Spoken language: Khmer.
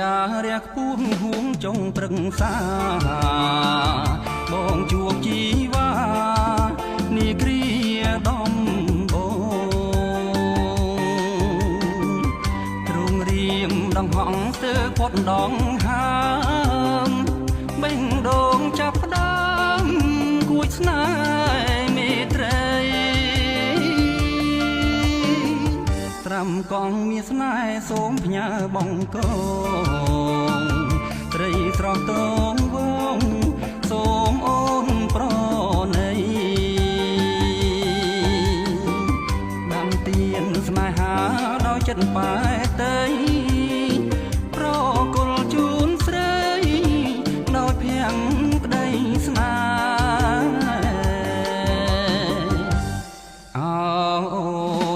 យារះពួងហួងចុងប្រឹក្សាបងជួបជីវ៉ានេះគ្រាដំបងទ្រង់រៀមដងហងស្ទើផុតដងហើមបេះដូងចាប់ផ្ដើមគួចស្នេហ៍មេត្រីត្រាំកងមានស្នេហ៍សូមផ្ញើបងកងត្រីស្រស់តងវងសូមអូនប្រណីដាំទៀនស្នេហាដោយចិត្តបែ